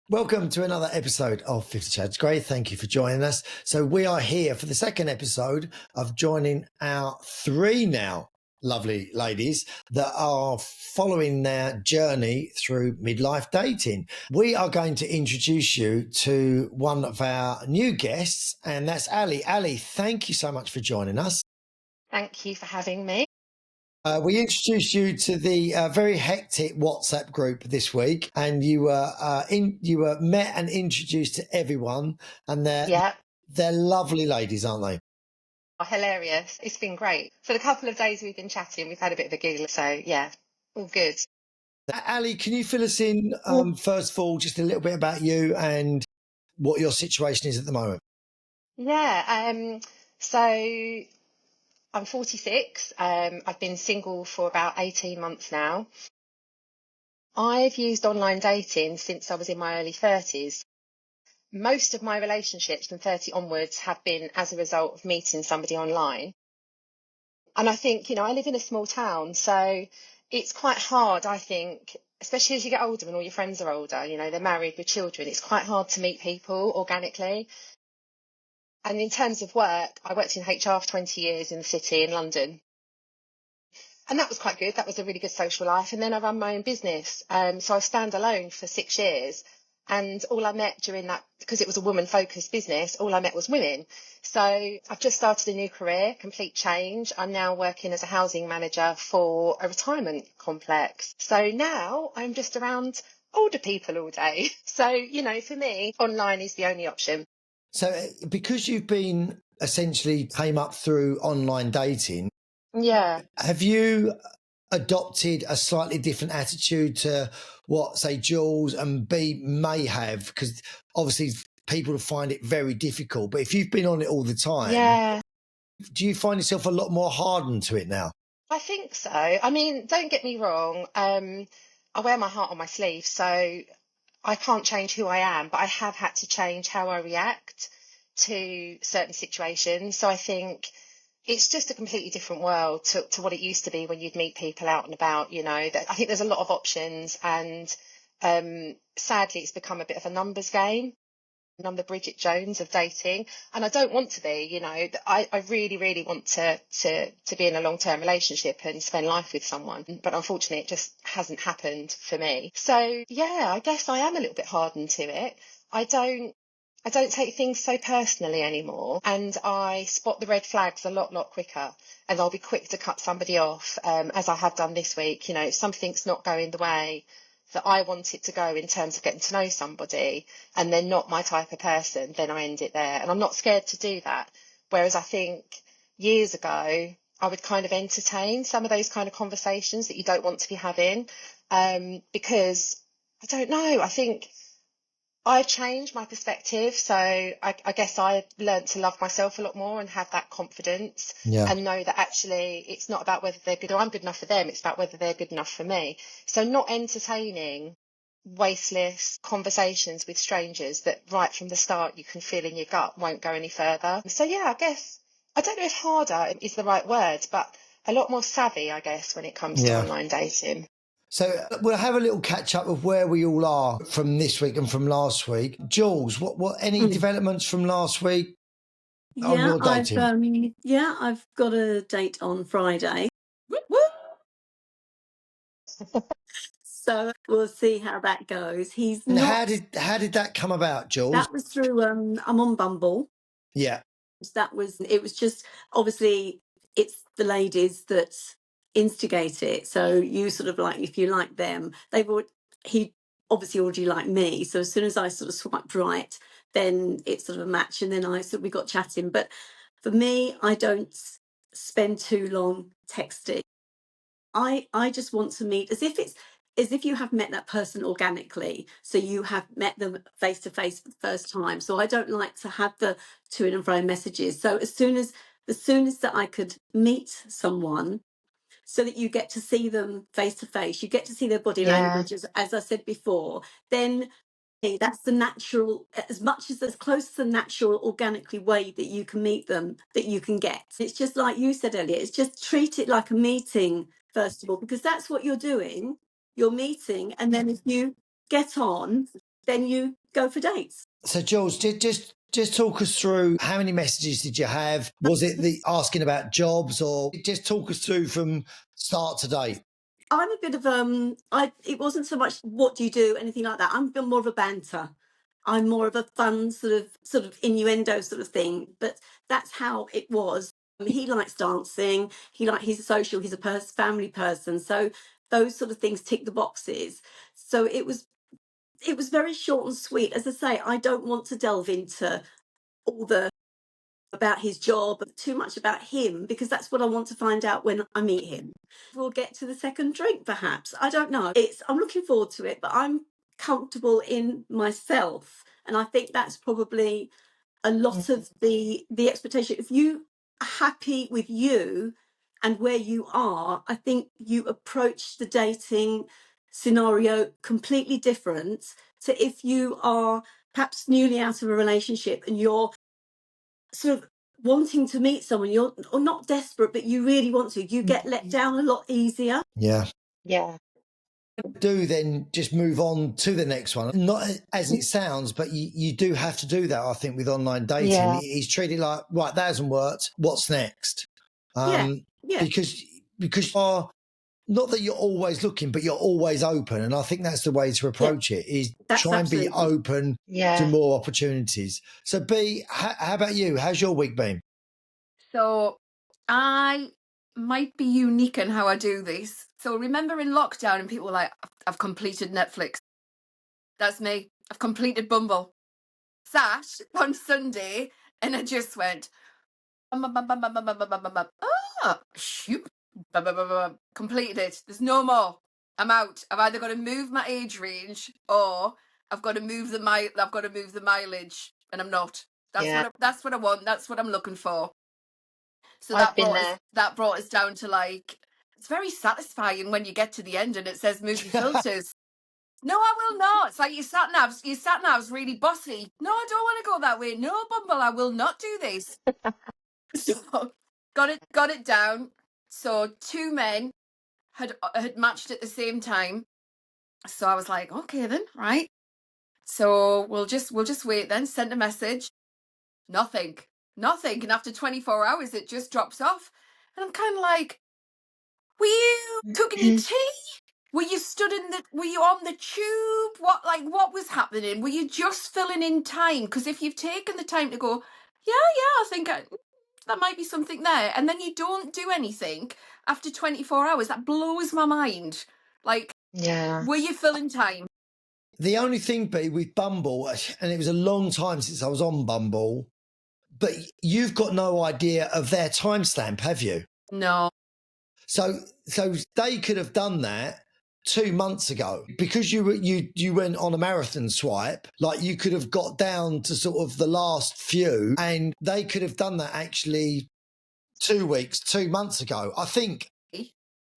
Welcome to another episode of 50 Shades Grey. Thank you for joining us. So we are here for the second episode of joining our three now lovely ladies that are following their journey through midlife dating. We are going to introduce you to one of our new guests, and that's Ali. Ali, thank you so much for joining us. Thank you for having me. We introduced you to the very hectic WhatsApp group this week, and you were met and introduced to everyone, and they're lovely ladies, aren't they? Oh, hilarious. It's been great. For the couple of days we've been chatting, we've had a bit of a giggle. So, yeah, all good. Ali, can you fill us in, first of all, just a little bit about you and what your situation is at the moment? Yeah, so I'm 46. I've been single for about 18 months now. I've used online dating since I was in my early 30s. Most of my relationships from 30 onwards have been as a result of meeting somebody online. And I think, I live in a small town, so it's quite hard, I think, especially as you get older and all your friends are older, they're married with children. It's quite hard to meet people organically. And in terms of work, I worked in HR for 20 years in the city in London. And that was quite good. That was a really good social life. And then I ran my own business. So I was standalone for 6 years. And all I met during that, because it was a woman-focused business, all I met was women. So I've just started a new career, complete change. I'm now working as a housing manager for a retirement complex. So now I'm just around older people all day. So, for me, online is the only option. So because you've been essentially came up through online dating, Yeah. have you adopted a slightly different attitude to what, say, Jules and B may have? Because obviously people find it very difficult. But if you've been on it all the time, do you find yourself a lot more hardened to it now? I think so. I mean, don't get me wrong. I wear my heart on my sleeve, so I can't change who I am, but I have had to change how I react to certain situations. So I think it's just a completely different world to what it used to be when you'd meet people out and about, that I think there's a lot of options, and sadly it's become a bit of a numbers game. And I'm the Bridget Jones of dating, and I don't want to be, I really, really want to be in a long-term relationship and spend life with someone. But unfortunately, it just hasn't happened for me. So yeah, I guess I am a little bit hardened to it. I don't take things so personally anymore, and I spot the red flags a lot quicker, and I'll be quick to cut somebody off, as I have done this week. If something's not going the way that I want it to go in terms of getting to know somebody, and they're not my type of person, then I end it there. And I'm not scared to do that. Whereas I think years ago, I would kind of entertain some of those kind of conversations that you don't want to be having, because I don't know, I think I've changed my perspective. So I guess I learned to love myself a lot more and have that confidence, and know that actually it's not about whether they're good or I'm good enough for them. It's about whether they're good enough for me. So not entertaining wasteless conversations with strangers that right from the start you can feel in your gut won't go any further. So yeah, I guess, I don't know if harder is the right word, but a lot more savvy, I guess, when it comes to online dating. So we'll have a little catch up of where we all are from this week and from last week. Jules, what any developments from last week on your dating? I've got a date on Friday. So we'll see how that goes. He's And not. how did that come about, Jules? That was through I'm on Bumble. Yeah. It was just, obviously it's the ladies that instigate it. So you sort of, like, if you like them, he obviously already liked me. So as soon as I sort of swiped right, then it's sort of a match, and then we got chatting. But for me, I don't spend too long texting. I just want to meet as if you have met that person organically. So you have met them face to face for the first time. So I don't like to have the to and fro messages. So as soon as that I could meet someone, so that you get to see them face to face, you get to see their body language, as I said before, then that's the natural, as close to the natural, organically way that you can meet them, that you can get. It's just like you said earlier, it's just treat it like a meeting, first of all, because that's what you're doing. You're meeting, and then if you get on, then you go for dates. So, Jules, just talk us through how many messages did you have? Was it the asking about jobs, or just talk us through from start to date? I'm a bit of it wasn't so much what do you do, anything like that. I'm a bit more of a banter. I'm more of a fun sort of innuendo sort of thing. But that's how it was. He likes dancing. He's a social. He's a family person. So those sort of things tick the boxes. So it was very short and sweet. As I say, I don't want to delve into all the about his job, too much about him, because that's what I want to find out when I meet him. We'll get to the second drink, perhaps. I don't know. I'm looking forward to it, but I'm comfortable in myself. And I think that's probably a lot of the expectation. If you are happy with you and where you are, I think you approach the dating scenario completely different to if you are perhaps newly out of a relationship and you're sort of wanting to meet someone, you're or not desperate, but you really want to, you get let down a lot easier. Yeah. Yeah. Do then just move on to the next one. Not as it sounds, but you do have to do that, I think, with online dating. Yeah. He's treated like, right, that hasn't worked. What's next? Yeah. Because you're not that you're always looking, but you're always open. And I think that's the way to approach it, is That's try and be absolutely. open to Yeah. more opportunities. So B, how about you? How's your week been? So I might be unique in how I do this. So remember in lockdown and people were like, I've completed Netflix. That's me. I've completed Bumble. Sat on Sunday and I just went, shoot. Completed it. There's no more. I'm out. I've either got to move my age range or I've got to move the mileage, and I'm not. That's what I want. That's what I'm looking for. So I've been there. that brought us down to, like, it's very satisfying when you get to the end and it says movie filters. No, I will not. It's like your sat nav's really bossy. No, I don't want to go that way. No, Bumble, I will not do this. So got it down. So 2 men had matched at the same time. So I was like, okay then, right. So we'll just wait then. Sent a message. Nothing. And after 24 hours, it just drops off. And I'm kind of like, were you cooking your tea? Were you were you on the tube? What was happening? Were you just filling in time? Because if you've taken the time to go, yeah, I think that might be something there, and then you don't do anything after 24 hours, that blows my mind. Like, Yeah. were you filling time? The only thing, B, with Bumble, and it was a long time since I was on Bumble, but you've got no idea of their timestamp, have you? No. So they could have done that 2 months ago because you went on a marathon swipe. Like, you could have got down to sort of the last few, and they could have done that actually 2 months ago, I think.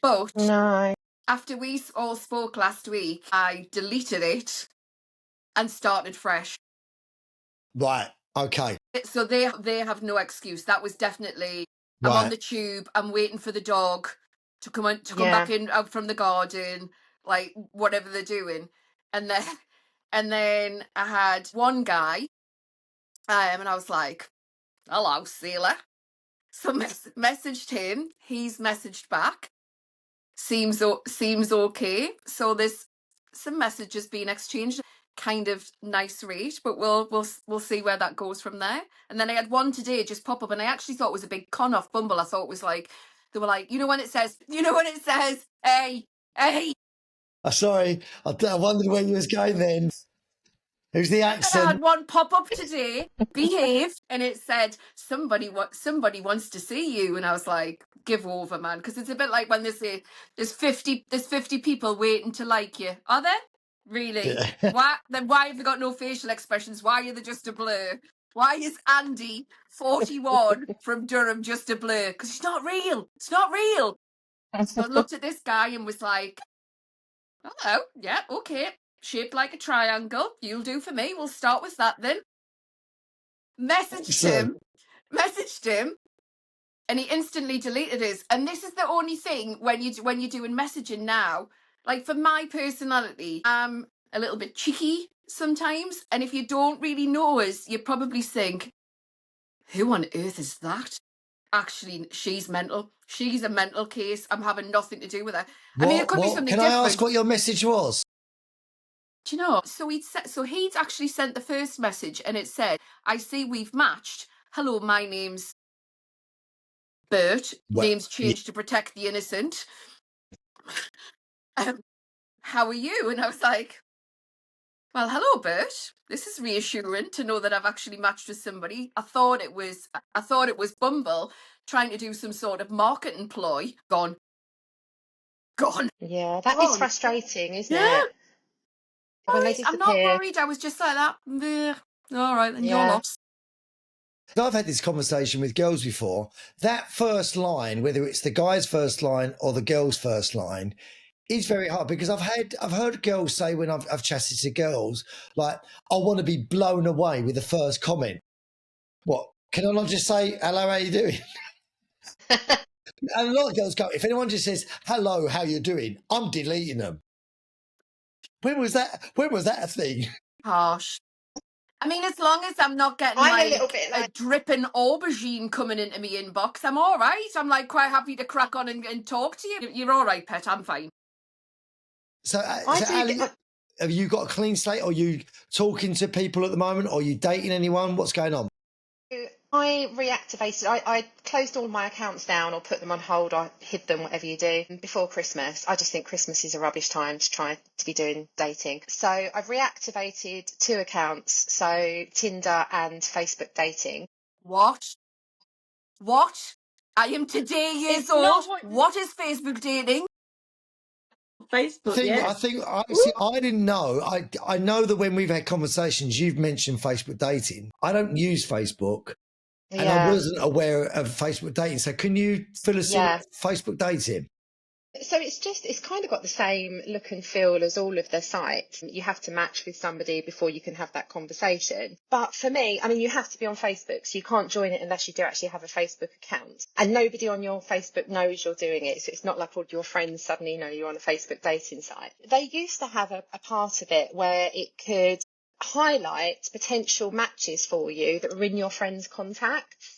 But No. after we all spoke last week, I deleted it and started fresh. Right. Okay. So they have no excuse. That was definitely, I'm on the tube, I'm waiting for the dog to come back in out from the garden, like whatever they're doing. And then I had one guy, and I was like, hello, sailor. So messaged him, he's messaged back. Seems okay. So there's some messages being exchanged, kind of nice rate, but we'll see where that goes from there. And then I had one today just pop up, and I actually thought it was a big con off Bumble. I thought it was like, they were like, you know when it says, hey. Sorry, I wondered where you was going then. Who's the I accent? had one pop up today, behave, and it said somebody wants to see you, and I was like, give over, man, because it's a bit like when they say there's 50 people waiting to like you. Are there? Really? Yeah. Why have they got no facial expressions? Why are they just a blur? Why is Andy 41 from Durham just a blur? Because it's not real. It's not real. So I looked at this guy and was like, hello, yeah, okay. Shaped like a triangle. You'll do for me. We'll start with that then. Messaged him, and he instantly deleted his. And this is the only thing when you're doing messaging now. Like, for my personality, I'm a little bit cheeky. sometimes. And if you don't really know us, you probably think, who on earth is that? Actually, she's mental. She's a mental case. I'm having nothing to do with her. I mean, it could be something Can I different. ask what your message was? Do you know? So he'd actually sent the first message, and it said, "I see we've matched. Hello, my name's Bert. Well, Name's changed to protect the innocent. How are you?" And I was like, "Well, hello, Bert. This is reassuring to know that I've actually matched with somebody. I thought it was Bumble trying to do some sort of marketing ploy. Gone. Yeah, that is Gone. frustrating, isn't Yeah. it? When they I'm not disappear. worried. I was just like that. Bleh. All right, then you're Yeah. lost." I've had this conversation with girls before. That first line, whether it's the guy's first line or the girl's first line, is very hard because I've heard girls say when I've chatted to girls, like, I want to be blown away with the first comment. What? Can I not just say, hello, how you doing? And a lot of girls go, if anyone just says, hello, how you doing? I'm deleting them. When was that a thing? Harsh. I mean, as long as I'm not getting I'm a little bit a like, dripping aubergine coming into my inbox, I'm all right. I'm like quite happy to crack on and talk to you. You're all right, pet. I'm fine. So, I do Ali, get, have you got a clean slate? Or are you talking to people at the moment? Or are you dating anyone? What's going on? I reactivated, I closed all my accounts down or put them on hold. I hid them, whatever you do, before Christmas. I just think Christmas is a rubbish time to try to be doing dating. So I've reactivated 2 accounts, so Tinder and Facebook dating. What? I am today years It's not old. what What is Facebook dating? Facebook, yeah. I didn't know. I know that when we've had conversations, you've mentioned Facebook dating. I don't use Facebook, and I Yeah, wasn't aware of Facebook dating. So, can you fill us in yeah. on Facebook dating? So it's kind of got the same look and feel as all of the sites. You have to match with somebody before you can have that conversation. But for me, I mean, you have to be on Facebook, so you can't join it unless you do actually have a Facebook account. And nobody on your Facebook knows you're doing it. So it's not like all your friends suddenly know you're on a Facebook dating site. They used to have a part of it where it could highlight potential matches for you that were in your friends' contacts.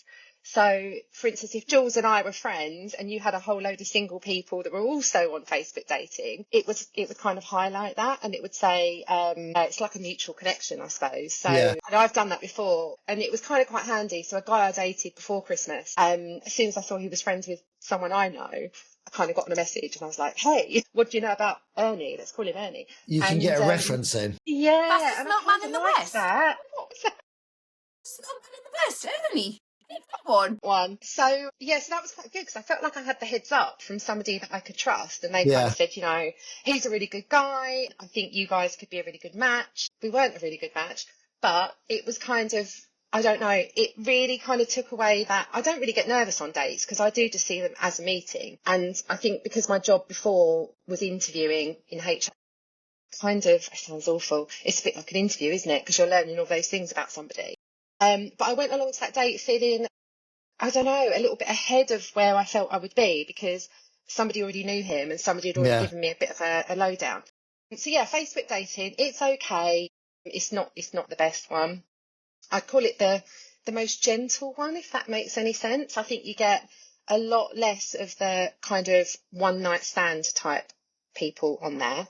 So, for instance, if Jules and I were friends and you had a whole load of single people that were also on Facebook dating, it would kind of highlight that, and it would say it's like a mutual connection, I suppose. So, Yeah. and I've done that before, and it was kind of quite handy. So, a guy I dated before Christmas, as soon as I saw he was friends with someone I know, I kind of got on a message and I was like, "Hey, what do you know about Ernie? Let's call him Ernie." You can get a reference in. Yeah, That's the and I Milkman kind in of the liked West. that. Milkman in the West, Ernie. That one. So, yes, that was quite good because I felt like I had the heads up from somebody that I could trust. And they kind Yeah. of said, you know, he's a really good guy. I think you guys could be a really good match. We weren't a really good match, but it was kind of, I don't know, it really kind of took away that I don't really get nervous on dates because I do just see them as a meeting. And I think because my job before was interviewing in HR, kind of, it sounds awful. It's a bit like an interview, isn't it? Because you're learning all those things about somebody. But I went along to that date feeling, I don't know, a little bit ahead of where I felt I would be because somebody already knew him and somebody had already Yeah. given me a bit of a lowdown. So yeah, Facebook dating, it's okay. It's not the best one. I'd call it the most gentle one, if that makes any sense. I think you get a lot less of the kind of one night stand type people on there.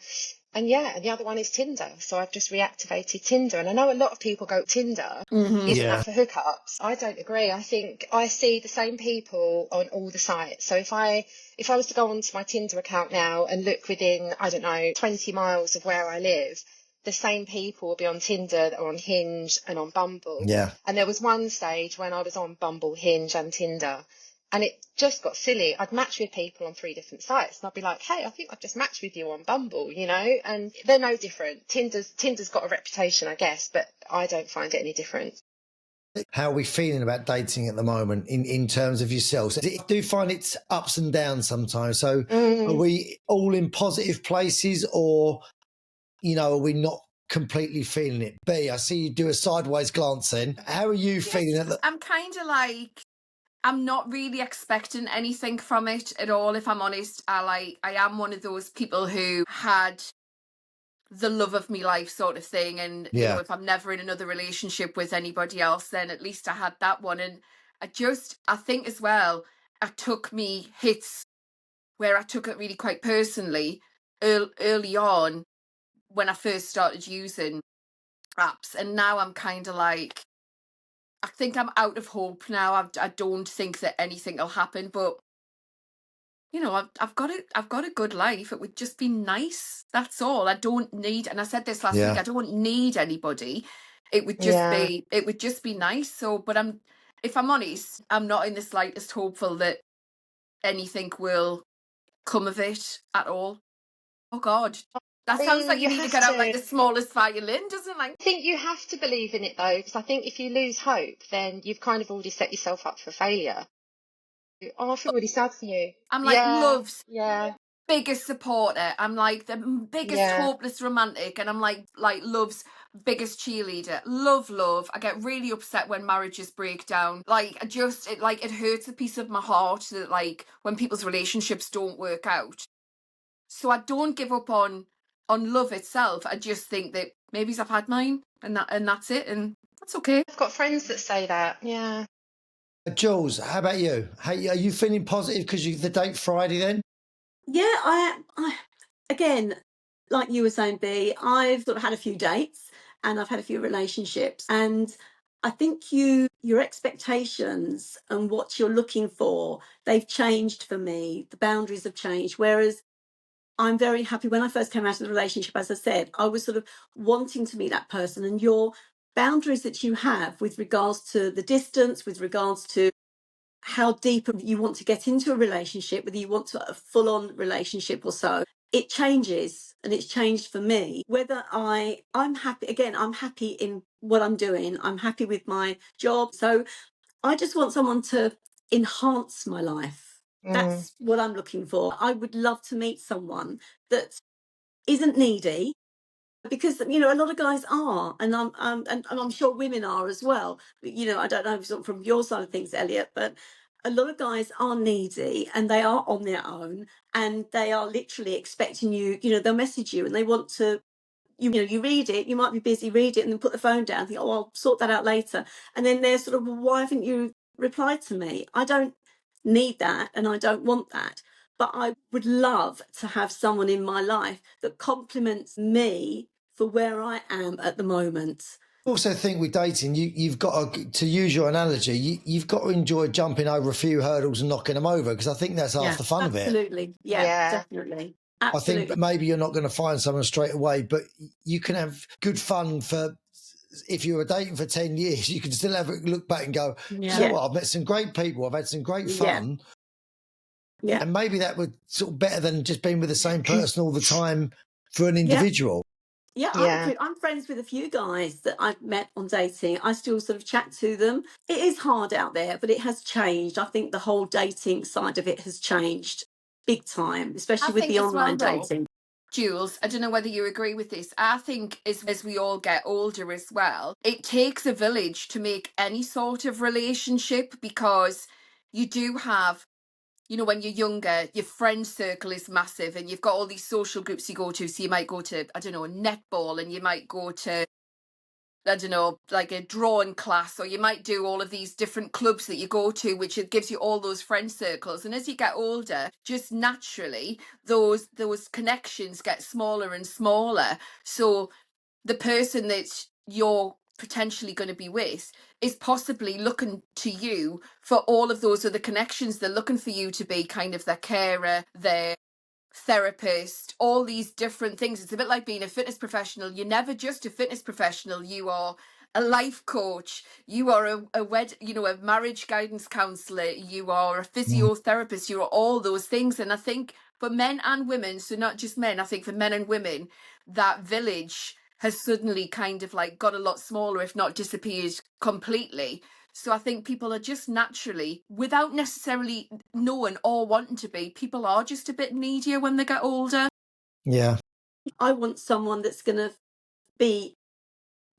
And yeah, and the other one is Tinder. So I've just reactivated Tinder. And I know a lot of people go, Tinder, isn't Yeah. that for hookups? I don't agree. I think I see the same people on all the sites. So if I was to go onto my Tinder account now and look within, I don't know, 20 miles of where I live, the same people will be on Tinder that are on Hinge and on Bumble. Yeah. And there was one stage when I was on Bumble, Hinge and Tinder, and it just got silly. I'd match with people on 3 different sites and I'd be like, hey, I think I've just matched with you on Bumble, you know, and they're no different. Tinder's got a reputation, I guess, but I don't find it any different. How are we feeling about dating at the moment in terms of yourselves? I do find it's ups and downs sometimes. So are we all in positive places or, you know, are we not completely feeling it? B, I see you do a sideways glance in. How are you feeling at the... I'm kind of like, I'm not really expecting anything from it at all, if I'm honest. I am one of those people who had the love of my life sort of thing. And, you know, if I'm never in another relationship with anybody else, then at least I had that one. And I think as well, I took me hits where I took it really quite personally early on when I first started using apps. And now I'm kind of like, I think I'm out of hope now. I don't think that anything will happen, but you know, I've got a good life. It would just be nice. That's all. I don't need, and I said this last week, I don't need anybody. It would just be nice. So, but if I'm honest, I'm not in the slightest hopeful that anything will come of it at all. Oh God. That sounds like you need to get out like the smallest violin, doesn't it? Like, I think you have to believe in it though, because I think if you lose hope, then you've kind of already set yourself up for failure. Oh, I feel really sad for you. I'm like love's yeah. biggest supporter. I'm like the biggest hopeless romantic, and I'm like love's biggest cheerleader. Love. I get really upset when marriages break down. Like it hurts a piece of my heart that like when people's relationships don't work out. So I don't give up on love itself. I just think that maybe I've had mine and that's it, and that's okay. I've got friends that say that. Yeah. Jules, how about you? Hey, are you feeling positive because the date Friday then? Yeah, I again, like you were saying, B, I've sort of had a few dates and I've had a few relationships, and I think your expectations and what you're looking for, they've changed for me. The boundaries have changed. Whereas I'm very happy when I first came out of the relationship, as I said, I was sort of wanting to meet that person, and your boundaries that you have with regards to the distance, with regards to how deep you want to get into a relationship, whether you want to a full-on relationship or so, it changes, and it's changed for me. Whether I'm happy, again, I'm happy in what I'm doing, I'm happy with my job, so I just want someone to enhance my life. That's what I'm looking for. I would love to meet someone that isn't needy, because you know a lot of guys are, and I'm sure women are as well. You know, I don't know if it's from your side of things, Elliot, but a lot of guys are needy and they are on their own, and they are literally expecting you. You know, they'll message you and they want to. You know, you read it, you might be busy, read it, and then put the phone down. Think, oh, I'll sort that out later. And then they're sort of, well, why haven't you replied to me? I don't need that, and I don't want that. But I would love to have someone in my life that compliments me for where I am at the moment. I also think with dating, you've got to use your analogy, you've got to enjoy jumping over a few hurdles and knocking them over, because I think that's half the fun of it. Absolutely. Yeah, definitely. Absolutely. I think maybe you're not going to find someone straight away, but you can have good fun if you were dating for 10 years, you can still have a look back and go, you know what, I've met some great people, I've had some great fun. Yeah. And maybe that would sort of better than just being with the same person all the time for an individual. Yeah, I'm friends with a few guys that I've met on dating. I still sort of chat to them. It is hard out there, but it has changed. I think the whole dating side of it has changed big time, especially with the online dating. Jules, I don't know whether you agree with this. I think as we all get older as well, it takes a village to make any sort of relationship, because you do have, you know, when you're younger, your friend circle is massive and you've got all these social groups you go to. So you might go to, I don't know, netball, and you might go to, I don't know, like a drawing class, or you might do all of these different clubs that you go to, which it gives you all those friend circles. And as you get older, just naturally, those connections get smaller and smaller. So the person that you're potentially going to be with is possibly looking to you for all of those other connections. They're looking for you to be kind of their carer, their therapist, all these different things. It's a bit like being a fitness professional. You're never just a fitness professional. You are a life coach. You are a marriage guidance counselor. You are a physiotherapist. You are all those things. And I think for men and women, so not just men, I think for men and women, that village has suddenly kind of like got a lot smaller, if not disappeared completely. So I think people are just naturally, without necessarily knowing or wanting to be, people are just a bit needier when they get older. Yeah. I want someone that's going to be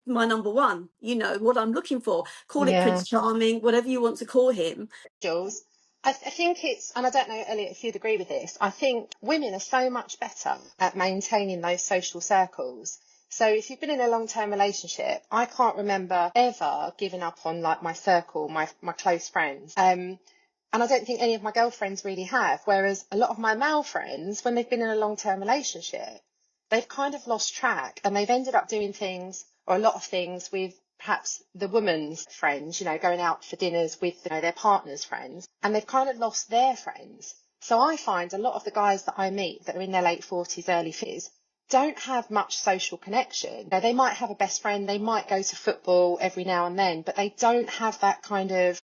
my number one, you know, what I'm looking for. Call it Prince Charming, whatever you want to call him. Jules, I think it's, and I don't know, Elliot, if you'd agree with this, I think women are so much better at maintaining those social circles. So if you've been in a long-term relationship, I can't remember ever giving up on like my circle, my close friends. And I don't think any of my girlfriends really have. Whereas a lot of my male friends, when they've been in a long-term relationship, they've kind of lost track and they've ended up doing things, or a lot of things, with perhaps the woman's friends, going out for dinners with their partner's friends, and they've kind of lost their friends. So I find a lot of the guys that I meet that are in their late 40s, early 50s, don't have much social connection. They might have a best friend, they might go to football every now and then, but they don't have that kind of,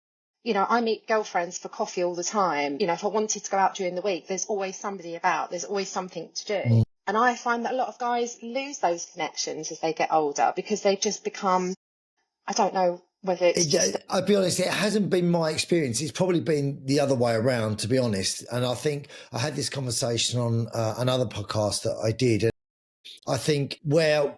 I meet girlfriends for coffee all the time. If I wanted to go out during the week, there's always somebody about, there's always something to do. And I find that a lot of guys lose those connections as they get older because they've just become, I don't know whether it's just... I'll be honest, it hasn't been my experience. It's probably been the other way around, to be honest. And I think I had this conversation on another podcast that I did. And I think where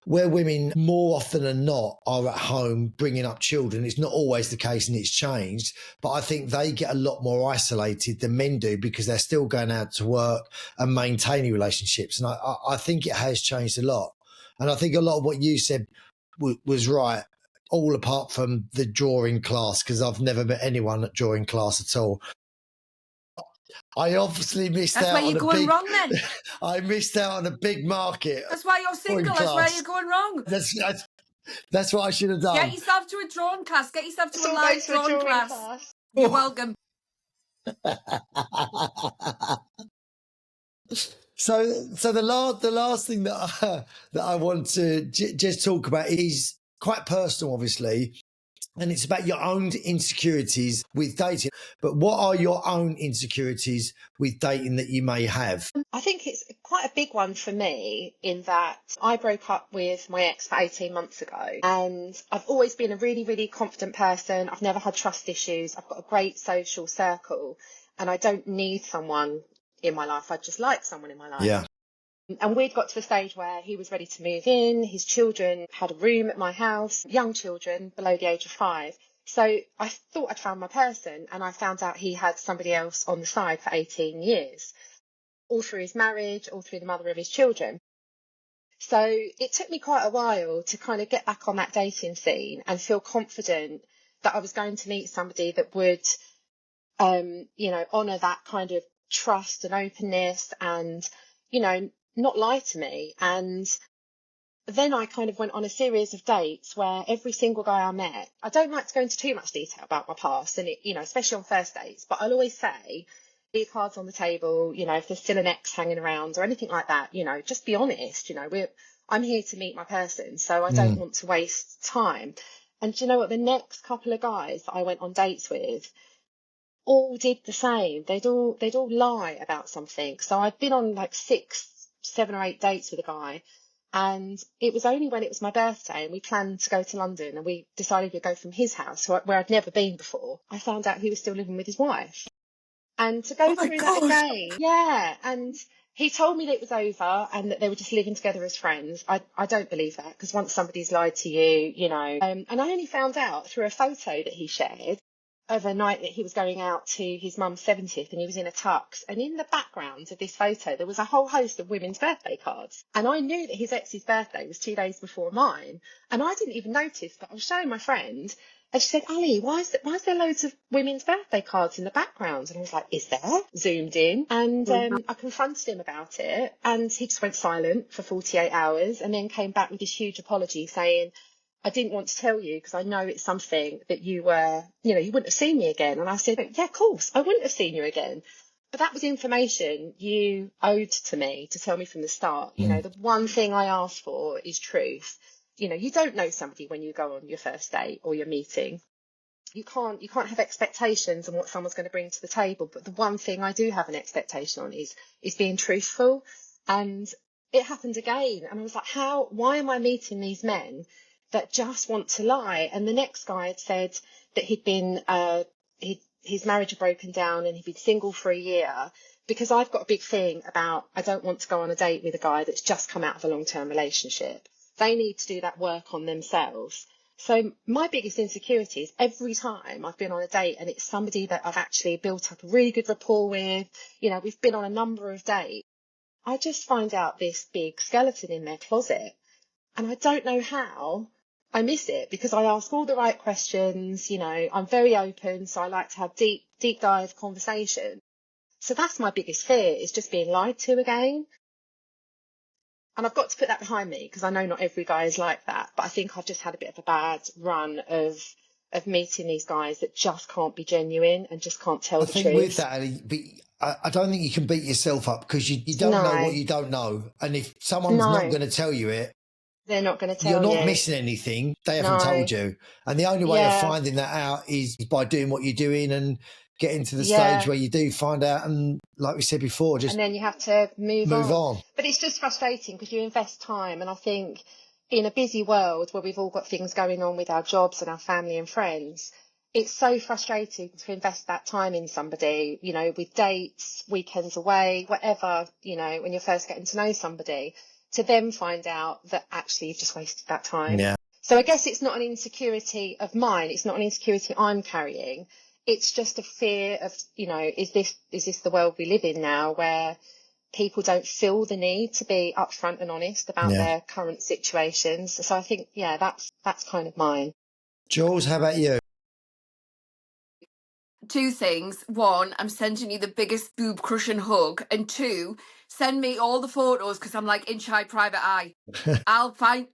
women more often than not are at home bringing up children, it's not always the case and it's changed, but I think they get a lot more isolated than men do because they're still going out to work and maintaining relationships. And I think it has changed a lot. And I think a lot of what you said was right, all apart from the drawing class, because I've never met anyone at drawing class at all. I obviously missed That's out where on you're a going big... wrong then. I missed out on a big market. That's why you're single. That's where you're going wrong. That's what I should have done. Get yourself to a drawing class. Get yourself to a live drawing class. You're welcome. So the last thing that I want to just talk about is quite personal, obviously, and it's about your own insecurities with dating. But what are your own insecurities with dating that you may have? I think it's quite a big one for me in that I broke up with my ex for 18 months ago, and I've always been a really, really confident person. I've never had trust issues. I've got a great social circle, and I don't need someone in my life. I just like someone in my life. Yeah. And we'd got to the stage where he was ready to move in. His children had a room at my house, young children below the age of 5. So I thought I'd found my person, and I found out he had somebody else on the side for 18 years, all through his marriage, all through the mother of his children. So it took me quite a while to kind of get back on that dating scene and feel confident that I was going to meet somebody that would, honour that kind of trust and openness and, not lie to me. And then I kind of went on a series of dates where every single guy I met, I don't like to go into too much detail about my past, and especially on first dates, but I'll always say, leave cards on the table, if there's still an ex hanging around or anything like that, just be honest. I'm here to meet my person, so I don't want to waste time. And do you know what? The next couple of guys that I went on dates with all did the same. They'd all lie about something. So I'd been on like 6, 7 or 8 dates with a guy, and it was only when it was my birthday and we planned to go to London and we decided we'd go from his house, where I'd never been before, I found out he was still living with his wife. And to go through that again, yeah, and he told me that it was over and that they were just living together as friends. I don't believe that, because once somebody's lied to you, and I only found out through a photo that he shared of a night that he was going out to his mum's 70th, and he was in a tux, and in the background of this photo there was a whole host of women's birthday cards, and I knew that his ex's birthday was 2 days before mine, and I didn't even notice, but I was showing my friend, and she said, Ali, why is there loads of women's birthday cards in the background? And I was like, is there? Zoomed in, and I confronted him about it, and he just went silent for 48 hours and then came back with this huge apology saying, I didn't want to tell you because I know it's something that you wouldn't have seen me again. And I said, yeah, of course, I wouldn't have seen you again. But that was information you owed to me to tell me from the start. The one thing I asked for is truth. You don't know somebody when you go on your first date or your meeting. You can't have expectations on what someone's going to bring to the table. But the one thing I do have an expectation on is being truthful. And it happened again. And I was like, why am I meeting these men that just want to lie? And the next guy had said that his marriage had broken down and he'd been single for a year, because I've got a big thing about, I don't want to go on a date with a guy that's just come out of a long-term relationship. They need to do that work on themselves. So my biggest insecurity is every time I've been on a date and it's somebody that I've actually built up a really good rapport with, we've been on a number of dates, I just find out this big skeleton in their closet. And I don't know how I miss it, because I ask all the right questions, I'm very open, so I like to have deep dive conversation. So that's my biggest fear, is just being lied to again. And I've got to put that behind me, because I know not every guy is like that. But I think I've just had a bit of a bad run of meeting these guys that just can't be genuine and just can't tell I the think truth. with that, Ellie, I don't think you can beat yourself up, because you don't know what you don't know. And if someone's not going to tell you it, they're not going to tell you're you. not missing anything. They haven't told you. And the only way of finding that out is by doing what you're doing and getting to the stage where you do find out. And like we said before, just and then you have to move on. But it's just frustrating, because you invest time. And I think in a busy world where we've all got things going on with our jobs and our family and friends, it's so frustrating to invest that time in somebody, with dates, weekends away, whatever, when you're first getting to know somebody, to then find out that actually you've just wasted that time. Yeah. So I guess it's not an insecurity of mine. It's not an insecurity I'm carrying. It's just a fear of, is this the world we live in now, where people don't feel the need to be upfront and honest about their current situations? So I think, that's kind of mine. Jules, how about you? Two things. One, I'm sending you the biggest boob crushing hug. And two, send me all the photos, because I'm like inch high private eye. I'll find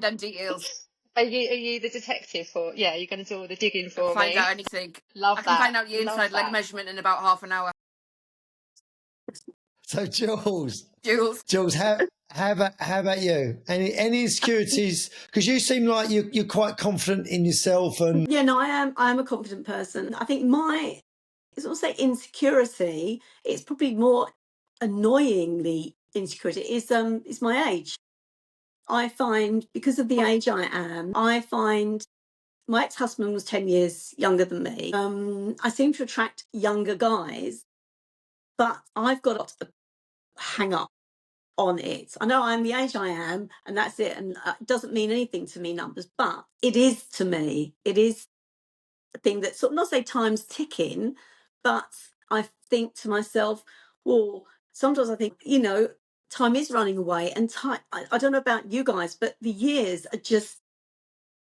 them details. Are you the detective for? Yeah, you're going to do all the digging for me. Find out anything. Love I can that. find out your inside leg measurement in about half an hour. So Jules, how about you? Any insecurities? Because you seem like you're quite confident in yourself. And I am a confident person. I think it's also insecurity. It's probably more annoyingly insecurity is my age. I find, because of the age I am, my ex-husband was 10 years younger than me. I seem to attract younger guys, but I've got a hang up on it. I know I'm the age I am, and that's it. And it doesn't mean anything to me, numbers, but it is to me. It is a thing that sort of, not say time's ticking, but I think to myself, well, sometimes I think, time is running away, and time, I don't know about you guys, but the years are just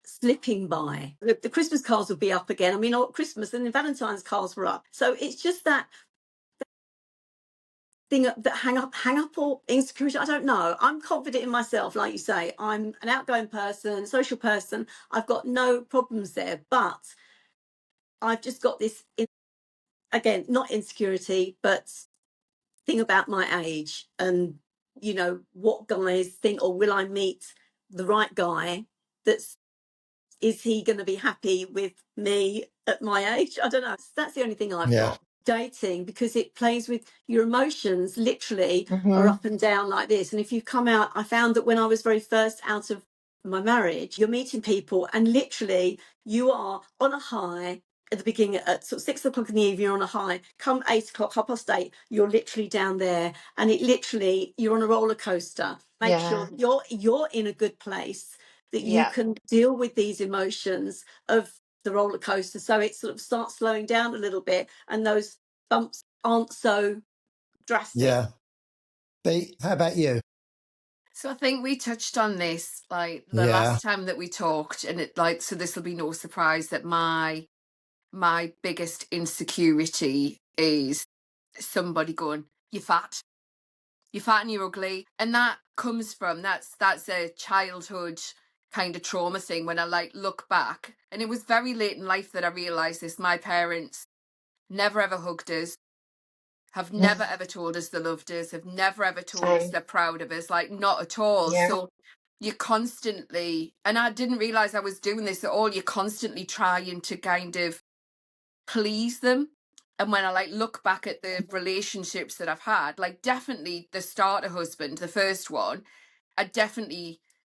slipping by. The Christmas cards will be up again. I mean, Christmas and Valentine's cards were up. So it's just that thing that hang up or insecurity. I don't know. I'm confident in myself, like you say. I'm an outgoing person, social person. I've got no problems there, but I've just got this, again, not insecurity, but thing about my age and, what guys think, or will I meet the right guy is he going to be happy with me at my age? I don't know. That's the only thing I've got. Dating, because it plays with your emotions, literally are up and down like this. And if you come out, I found that when I was very first out of my marriage, you're meeting people and literally you are on a high at the beginning, at sort of 6 o'clock in the evening, you're on a high. Come 8 o'clock, 8:30, you're literally down there, and it literally, you're on a roller coaster. Make sure you're in a good place, that you can deal with these emotions of the roller coaster, so it sort of starts slowing down a little bit, and those bumps aren't so drastic. Yeah. B, how about you? So I think we touched on this like the last time that we talked, and so this will be no surprise that my biggest insecurity is somebody going, you're fat and you're ugly. And that comes from, that's a childhood kind of trauma thing. When I look back, and it was very late in life that I realized this, my parents never ever hugged us, have never ever told us they loved us, have never ever told us they're proud of us, not at all. So you're constantly, and I didn't realize I was doing this at all, you're constantly trying to kind of please them. And when I look back at the relationships that I've had, definitely the starter husband, the first one,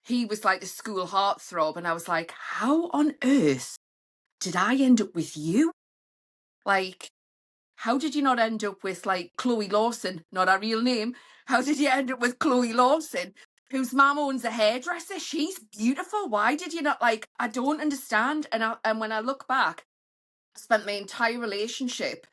he was like the school heartthrob, and I was like, how on earth did I end up with you? How did you not end up with Chloe Lawson, not our real name? How did you end up with Chloe Lawson? whose mum owns a hairdresser. She's beautiful. Why did you not, like, I don't understand. And when I look back, I spent my entire relationship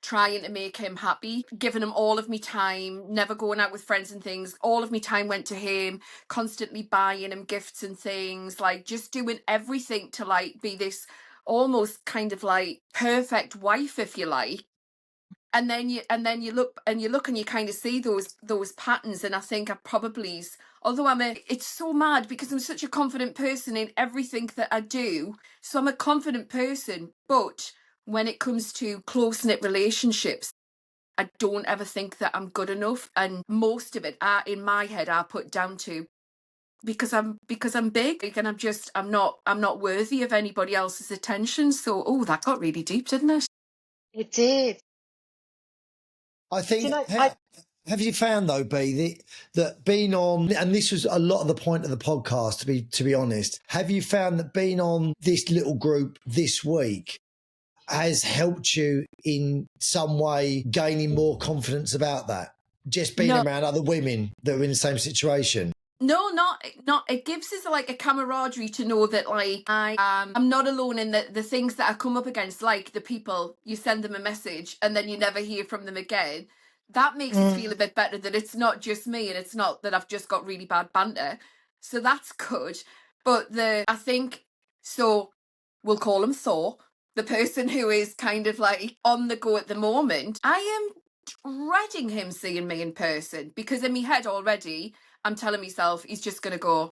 trying to make him happy, giving him all of me time, never going out with friends and things. All of me time went to him, constantly buying him gifts and things, like just doing everything to like be this almost kind of like perfect wife, if you like. And then you look and you kind of see those patterns, and I think I probably, although it's so mad because I'm such a confident person in everything that I do. So I'm a confident person, but when it comes to close-knit relationships, I don't ever think that I'm good enough, and most of it, in my head, I put down to because I'm big, and I'm not worthy of anybody else's attention. So, that got really deep, didn't it? It did. I Do you think, know, have you found though, B, that being on, and this was a lot of the point of the podcast, to be honest, have you found that being on this little group this week has helped you in some way gaining more confidence about that? Just being No. around other women that are in the same situation? No, not. It gives us like a camaraderie to know that like I'm not alone in the things that I come up against, like the people you send them a message and then you never hear from them again. That makes us feel a bit better that it's not just me and it's not that I've just got really bad banter. So that's good. But I think so. We'll call him Thor, the person who is kind of like on the go at the moment. I am dreading him seeing me in person because in my head already I'm telling myself he's just going to go,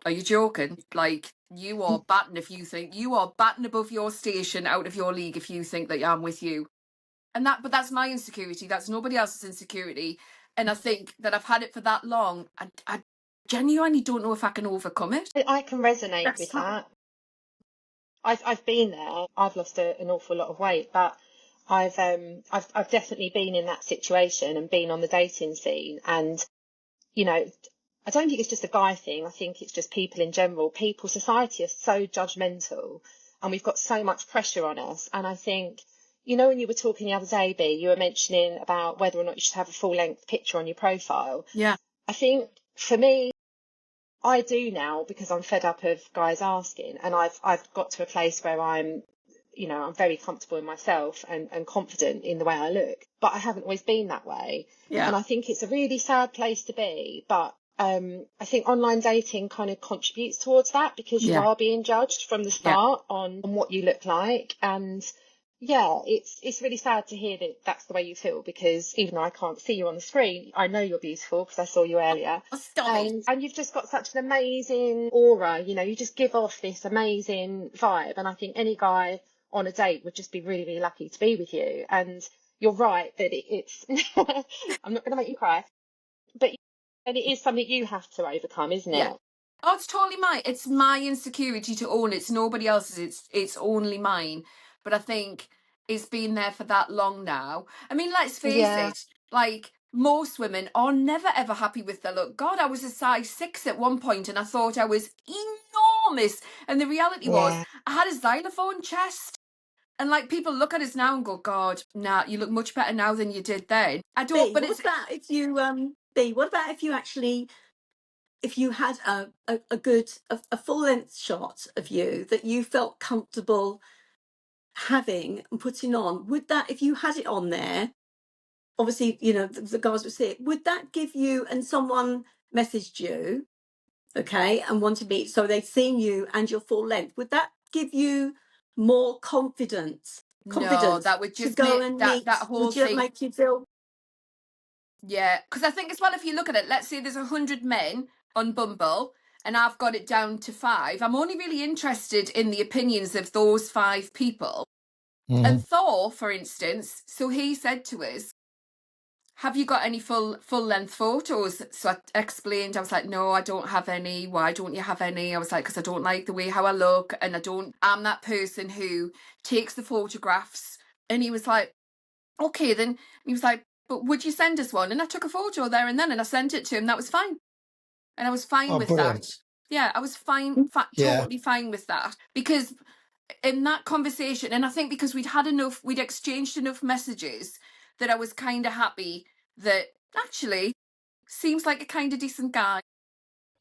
are you joking? Like, you are batting above your station, out of your league if you think that I'm with you. But that's my insecurity. That's nobody else's insecurity. And I think that I've had it for that long. I genuinely don't know if I can overcome it. I can resonate with that. I've been there. I've lost an awful lot of weight, but I've definitely been in that situation and been on the dating scene. And, you know, I don't think it's just a guy thing. I think it's just people in general. Society is so judgmental and we've got so much pressure on us. And I think, you know, when you were talking the other day, B, you were mentioning about whether or not you should have a full length picture on your profile. Yeah. I think for me, I do now because I'm fed up of guys asking, and I've got to a place where I'm very comfortable in myself and confident in the way I look, but I haven't always been that way. Yeah. And I think it's a really sad place to be, but I think online dating kind of contributes towards that because you are being judged from the start on what you look like. And yeah, it's really sad to hear that that's the way you feel, because even though I can't see you on the screen, I know you're beautiful because I saw you earlier. Oh, stop it. And you've just got such an amazing aura, you just give off this amazing vibe. And I think any guy on a date would just be really, really lucky to be with you. And you're right that it's, I'm not going to make you cry, and it is something you have to overcome, isn't it? Yeah. Oh, it's totally it's my insecurity to own. It's nobody else's. It's only mine. But I think it's been there for that long now. I mean, let's face it, like most women are never ever happy with their look. God, I was a size 6 at one point and I thought I was enormous. And the reality was I had a xylophone chest. And like people look at us now and go, God, nah, you look much better now than you did then. I don't. B, But what about if you B? What about if you actually, if you had a good a full length shot of you that you felt comfortable having and putting on? Would that, if you had it on there, obviously the guys would see it, would that give you, and someone messaged you, okay, and wanted me, so they'd seen you and your full length, would that give you more confidence? No, that would to just go make and that meet, whole would you thing. make you feel? Yeah, because I think as well, if you look at it, let's say there's 100 men on Bumble and I've got it down to 5. I'm only really interested in the opinions of those 5 people. And Thor, for instance, so he said to us, have you got any full length photos? So I explained, I was like, no, I don't have any. Why don't you have any? I was like, because I don't like the way how I look, and I'm that person who takes the photographs. And he was like, okay, then. And he was like, but would you send us one? And I took a photo there and then, and I sent it to him. That was fine. And I was fine with Brilliant. that. Yeah, I was fine, totally fine with that. Because in that conversation, and I think because we'd exchanged enough messages that I was kind of happy that actually Seems like a kind of decent guy.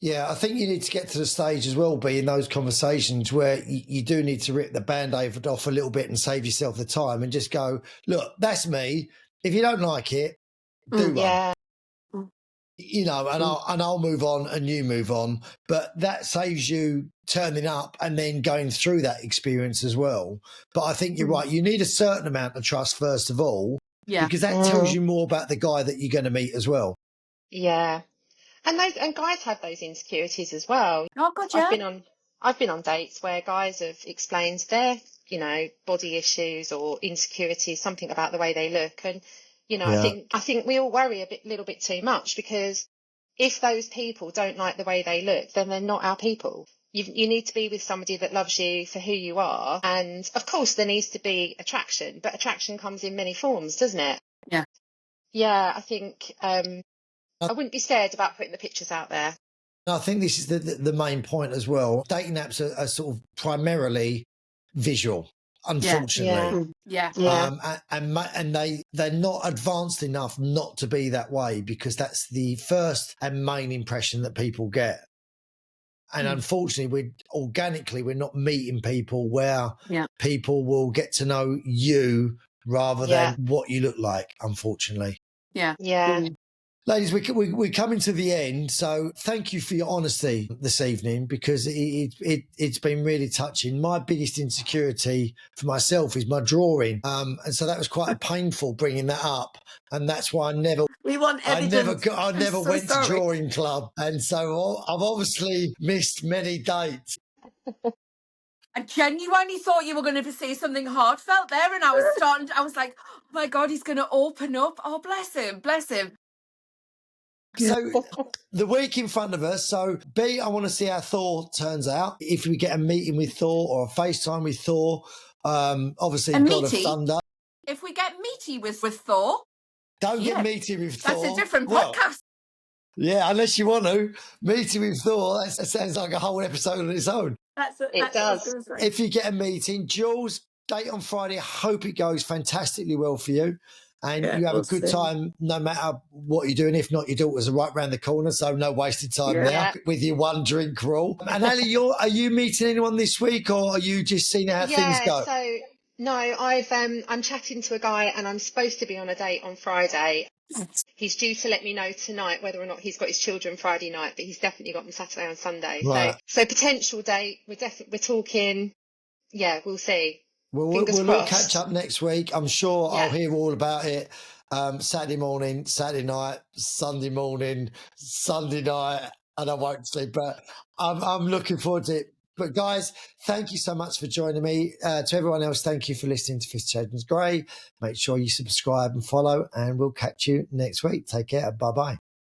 Yeah, I think you need to get to the stage as well, be in those conversations where you do need to rip the band-aid off a little bit and save yourself the time and just go, look, that's me. If you don't like it, do one. Yeah. You know, and I'll move on and you move on. But that saves you turning up and then going through that experience as well. But I think you're right. You need a certain amount of trust, first of all, because that tells you more about the guy that you're going to meet as well. Yeah. And guys have those insecurities as well. Oh God, yeah. I've been on dates where guys have explained their, you know, body issues or insecurities, something about the way they look. And, you know, I think we all worry little bit too much, because if those people don't like the way they look, then they're not our people. You need to be with somebody that loves you for who you are. And of course there needs to be attraction, but attraction comes in many forms, doesn't it? Yeah. Yeah, I think, I wouldn't be scared about putting the pictures out there. I think this is the main point as well. Dating apps are sort of primarily visual, unfortunately. Yeah. And they're not advanced enough not to be that way, because that's the first and main impression that people get. And unfortunately, we're not meeting people where people will get to know you rather than what you look like, unfortunately. Yeah. Yeah. Ladies, we're coming to the end, so thank you for your honesty this evening, because it's been really touching. My biggest insecurity for myself is my drawing, and so that was quite painful bringing that up, and that's why We want evidence. I never went to drawing club, and so I've obviously missed many dates. I genuinely thought you were going to say something heartfelt there, and I was like, oh my God, he's going to open up. Oh, bless him. So the week in front of us. So B, I want to see how Thor turns out. If we get a meeting with Thor or a FaceTime with Thor, obviously God of Thunder. If we get meaty with Thor. Don't get meaty with Thor. That's a different podcast. Yeah, unless you want to. Meeting with Thor, that sounds like a whole episode on its own. It does. If you get a meeting, Jules, date on Friday. I hope it goes fantastically well for you. And you have a good time no matter what you're doing. If not, your daughters are right round the corner, so no wasted time there with your one drink rule. And Ali, are you meeting anyone this week, or are you just seeing how things go? So no, I'm chatting to a guy, and I'm supposed to be on a date on Friday. He's due to let me know tonight whether or not he's got his children Friday night, but he's definitely got them Saturday and Sunday. Right. So potential date. We're talking. Yeah, we'll see. We'll all catch up next week. I'm sure I'll hear all about it. Saturday morning, Saturday night, Sunday morning, Sunday night, and I won't sleep. But I'm looking forward to it. But guys, thank you so much for joining me. To everyone else, thank you for listening to 50 Shades Grey. Make sure you subscribe and follow, and we'll catch you next week. Take care. Bye-bye.